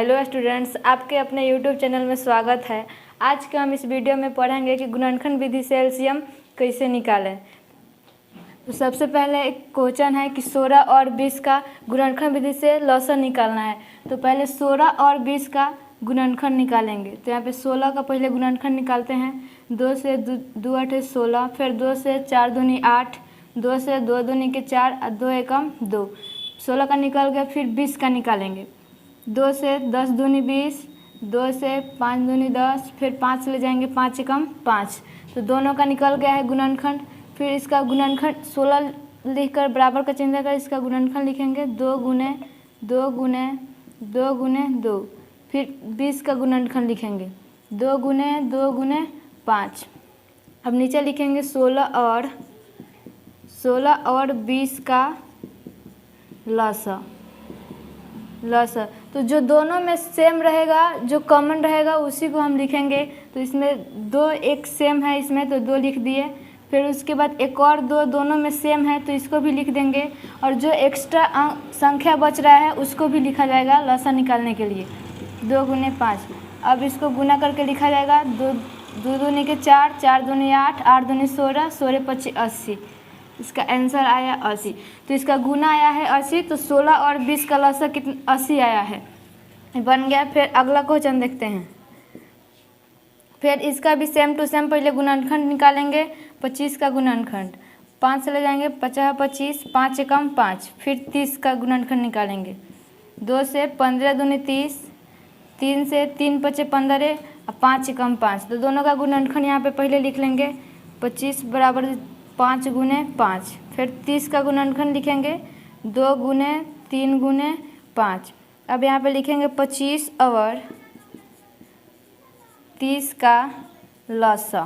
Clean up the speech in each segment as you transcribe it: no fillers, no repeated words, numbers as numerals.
Hello students, आपके अपने YouTube channel में स्वागत है। आज के हम इस वीडियो में पढ़ेंगे कि गुणनखंड विधि से एलसीएम कैसे निकालें। तो सबसे पहले एक क्वेश्चन है कि 16 और 20 का गुणनखंड विधि से लॉसन निकालना है। तो पहले 16 और 20 का गुणनखंड निकालेंगे। तो यहाँ पे 16 का पहले गुणनखंड निकालते हैं। 2 से 2 8 16, फिर 2 से 4 दूनी 8, 2 से 2 दूनी के 4 और 2 एकम 2। 16 का निकल गया, फिर 20 का निकालेंगे। 2 से 10 दूनी 20, 2 से 5 दूनी 10, फिर 5 ले जाएंगे, 5 एकम 5। तो दोनों का निकल गया है गुणनखंड। फिर इसका गुणनखंड 16 लिखकर बराबर का चिन्ह देकर इसका गुणनखंड लिखेंगे 2 गुने 2 गुने 2 गुने 2। फिर 20 का गुणनखंड लिखेंगे 2 गुने 2 गुने 5। अब नीचे लिखेंगे 16 और 20 का लसा। तो जो दोनों में सेम रहेगा, जो कॉमन रहेगा उसी को हम लिखेंगे। तो इसमें 2 एक सेम है, इसमें तो 2 लिख दिए। फिर उसके बाद एक और 2 दोनों में सेम है तो इसको भी लिख देंगे। और जो एक्स्ट्रा संख्या बच रहा है उसको भी लिखा जाएगा लसा निकालने के लिए 2 गुने 5। अब इसको गुना करके लिखा जाएगा 2 दूनी के 4, 4 दूनी 8, 8 दूनी 16, 16 25 80। इसका आंसर आया 80। तो इसका गुना आया है 80। तो 16 और 20 का लसा कितना 80 आया है, बन गया। फिर अगला क्वेश्चन देखते हैं। फिर इसका भी सेम टू सेम पहले गुणनखंड निकालेंगे। 25 का गुणनखंड 5 से ले जाएंगे, 50 25, 5 एकम 5। फिर 30 का गुणनखंड निकालेंगे। 2 से 15 दूनी 30, 3 से 3 5 15 और 5 एकम 5। तो दोनों का गुणनखंड यहाँ पे पहले लिख लेंगे। 25 बराबर 5 गुने 5। फिर 30 का गुणनखंड लिखेंगे 2 गुने 3 गुने 5। अब यहाँ पे लिखेंगे 25 और 30 का लसा।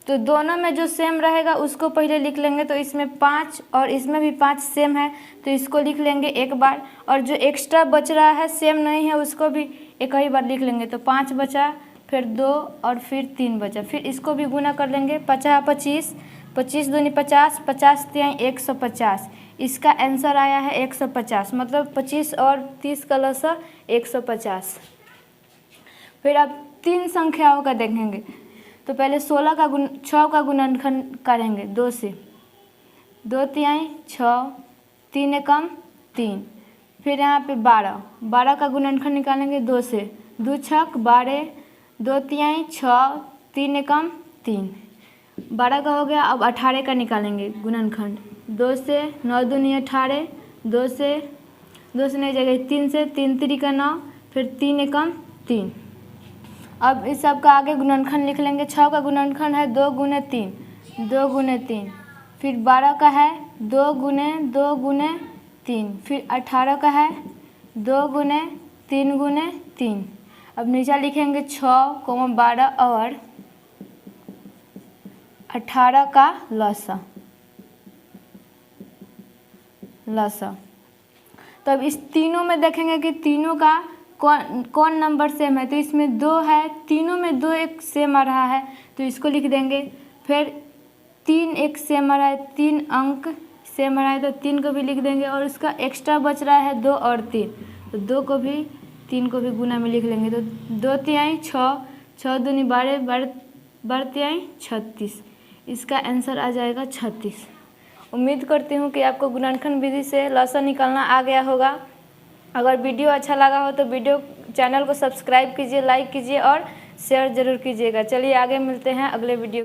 तो दोनों में जो सेम रहेगा उसको पहले लिख लेंगे। तो इसमें 5 और इसमें भी 5 सेम है तो इसको लिख लेंगे एक बार। और जो एक्स्ट्रा बच रहा है, सेम नहीं है, उसको भी एक ही बार लिख लेंगे। तो 5 बचा, फिर 2 और फिर 3 बचा। फिर इसको भी गुना कर लेंगे। 50 25, 25 दूनी 50, 50 तिहाई 150। इसका आंसर आया है 150। मतलब 25 और 30 का लसा 150। फिर अब 3 संख्याओं का देखेंगे। तो पहले 6 का गुणनखंड करेंगे 2 से। 2 तिहाई 6, 3 एकम 3। फिर यहाँ पे 12 का गुणनखंड निकालेंगे 2 से। 2 छक 12, 2 तिहाई 6, 3 एकम 3। 12 का हो गया। अब 18 का निकालेंगे गुणनखंड। 2 से 9 दूनी 18, 2 से नहीं जगह 3 से 3 3 का 9, फिर 3 एकम 3। अब इस सब का आगे गुणनखंड लिख लेंगे। 6 का गुणनखंड है 2 गुने 3, 2 गुने 3। फिर 12 का है 2 गुने 2 गुने 3। फिर 18 का है 2 गुने 3 गुने 3। अब नीचे लिखेंगे 6, 12 और 18 का लसा। तो अब इस तीनों में देखेंगे कि तीनों का कौन नंबर सेम है। तो इसमें 2 है, तीनों में 2 एक सेम आ रहा है तो इसको लिख देंगे। फिर 3 एक सेम आ रहा है, 3 अंक सेम आ रहा है तो 3 को भी लिख देंगे। और उसका एक्स्ट्रा बच रहा है 2 और 3, तो 2 को भी 3 को भी गुना में लिख लेंगे। तो 2 तिहाई 6, 6 दूनी 12, 12 तिहाई 36। इसका आंसर आ जाएगा 36। उम्मीद करती हूँ कि आपको गुणनखंड विधि से लसा निकालना आ गया होगा। अगर वीडियो अच्छा लगा हो तो चैनल को सब्सक्राइब कीजिए, लाइक कीजिए और शेयर ज़रूर कीजिएगा। चलिए आगे मिलते हैं अगले वीडियो।